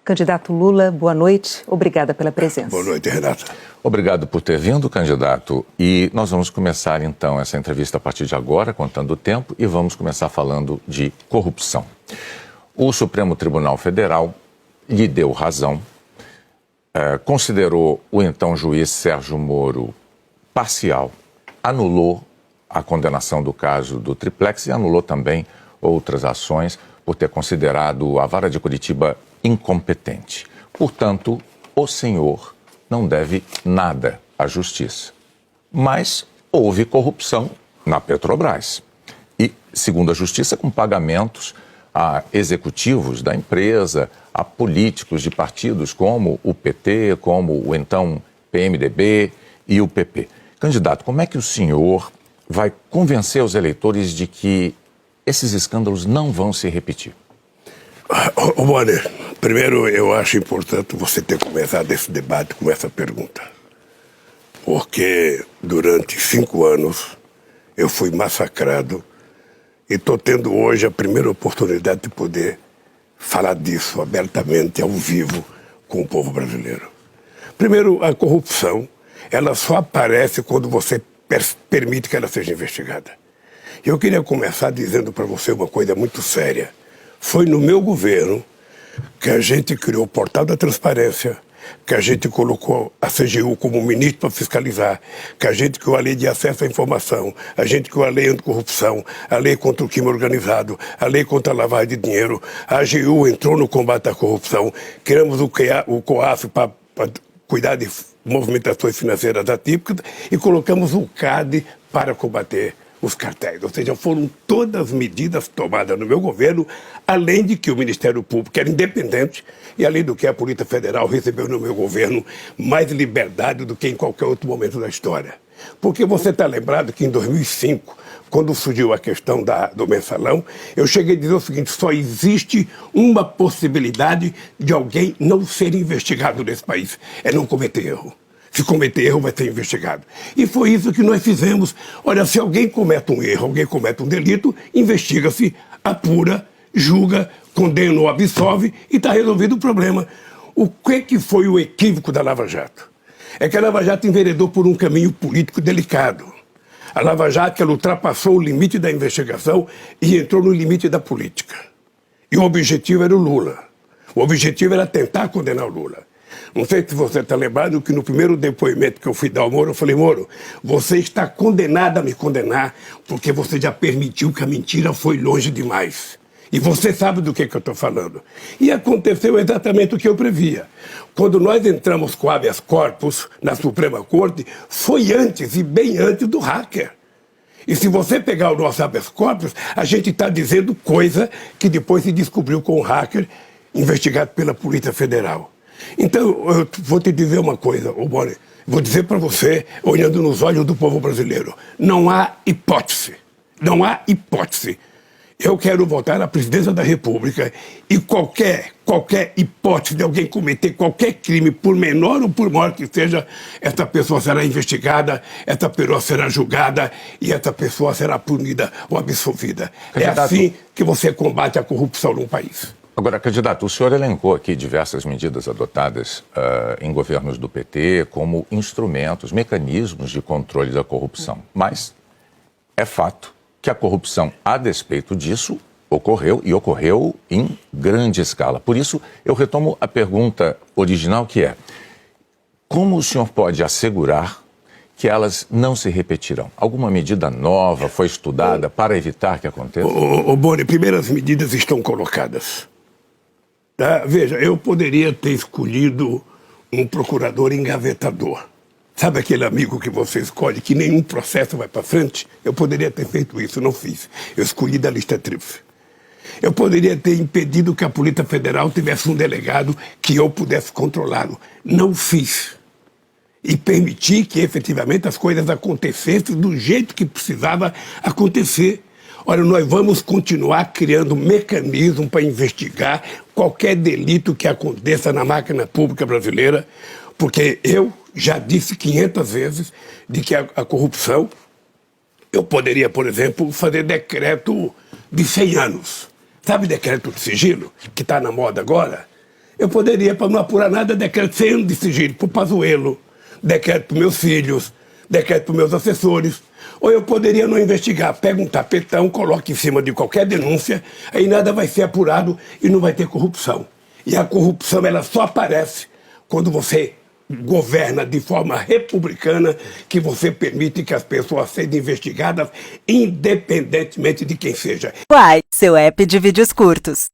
Candidato Lula, boa noite. Obrigada pela presença. Boa noite, Renata. Obrigado por ter vindo, candidato. E nós vamos começar, então, essa entrevista a partir de agora, contando o tempo, e vamos começar falando de corrupção. O Supremo Tribunal Federal lhe deu razão, considerou o então juiz Sérgio Moro parcial, anulou a condenação do caso do Triplex e anulou também outras ações por ter considerado a Vara de Curitiba incompetente. Portanto, o senhor não deve nada à justiça. Mas houve corrupção na Petrobras. E, segundo a justiça, com pagamentos a executivos da empresa, a políticos de partidos como o PT, como o então PMDB e o PP. Candidato, como é que o senhor vai convencer os eleitores de que esses escândalos não vão se repetir? Bonner, primeiro eu acho importante você ter começado esse debate com essa pergunta. Porque durante 5 anos eu fui massacrado e estou tendo hoje a primeira oportunidade de poder falar disso abertamente, ao vivo, com o povo brasileiro. Primeiro, a corrupção, ela só aparece quando você permite que ela seja investigada. Eu queria começar dizendo para você uma coisa muito séria. Foi no meu governo que a gente criou o Portal da Transparência, que a gente colocou a CGU como ministro para fiscalizar, que a gente criou a Lei de Acesso à Informação, a gente criou a Lei Anticorrupção, a Lei contra o Crime Organizado, a Lei contra a Lavagem de Dinheiro, a AGU entrou no combate à corrupção, criamos o COAF para cuidar de movimentações financeiras atípicas e colocamos o CAD para combater os cartéis. Ou seja, foram todas as medidas tomadas no meu governo, além de que o Ministério Público era independente e além do que a Polícia Federal recebeu no meu governo mais liberdade do que em qualquer outro momento da história. Porque você está lembrado que em 2005, quando surgiu a questão do mensalão, eu cheguei a dizer o seguinte: só existe uma possibilidade de alguém não ser investigado nesse país, é não cometer erro. Se cometer erro, vai ser investigado. E foi isso que nós fizemos. Olha, se alguém comete um erro, alguém comete um delito, investiga-se, apura, julga, condena ou absolve e está resolvido o problema. O que foi o equívoco da Lava Jato? É que a Lava Jato enveredou por um caminho político delicado. A Lava Jato, ela ultrapassou o limite da investigação e entrou no limite da política. E o objetivo era o Lula. O objetivo era tentar condenar o Lula. Não sei se você está lembrado que no primeiro depoimento que eu fui dar ao Moro, eu falei: Moro, você está condenado a me condenar porque você já permitiu que a mentira foi longe demais. E você sabe do que eu estou falando. E aconteceu exatamente o que eu previa. Quando nós entramos com habeas corpus na Suprema Corte, foi antes e bem antes do hacker. E se você pegar o nosso habeas corpus, a gente está dizendo coisa que depois se descobriu com o hacker investigado pela Polícia Federal. Então, eu vou te dizer uma coisa, Bonner, vou dizer para você, olhando nos olhos do povo brasileiro, não há hipótese, não há hipótese. Eu quero voltar à presidência da República e qualquer hipótese de alguém cometer qualquer crime, por menor ou por maior que seja, essa pessoa será investigada, essa pessoa será julgada e essa pessoa será punida ou absolvida. Candidato, é assim que você combate a corrupção num país. Agora, candidato, o senhor elencou aqui diversas medidas adotadas em governos do PT como instrumentos, mecanismos de controle da corrupção. Mas é fato que a corrupção, a despeito disso, ocorreu e ocorreu em grande escala. Por isso, eu retomo a pergunta original, que é: como o senhor pode assegurar que elas não se repetirão? Alguma medida nova foi estudada para evitar que aconteça? Bonner, primeiras medidas estão colocadas. Tá? Veja, eu poderia ter escolhido um procurador engavetador. Sabe aquele amigo que você escolhe que nenhum processo vai para frente? Eu poderia ter feito isso, não fiz. Eu escolhi da lista tríplice. Eu poderia ter impedido que a Polícia Federal tivesse um delegado que eu pudesse controlá-lo. Não fiz. E permiti que efetivamente as coisas acontecessem do jeito que precisava acontecer. Olha, nós vamos continuar criando mecanismos para investigar qualquer delito que aconteça na máquina pública brasileira, porque eu já disse 500 vezes de que a corrupção, eu poderia, por exemplo, fazer decreto de 100 anos. Sabe decreto de sigilo, que está na moda agora? Eu poderia, para não apurar nada, decreto 100 anos de sigilo para o Pazuello, decreto para meus filhos, decreto para meus assessores. Ou eu poderia não investigar, pega um tapetão, coloca em cima de qualquer denúncia, aí nada vai ser apurado e não vai ter corrupção. E a corrupção ela só aparece quando você governa de forma republicana, que você permite que as pessoas sejam investigadas independentemente de quem seja. Quai, seu app de vídeos curtos.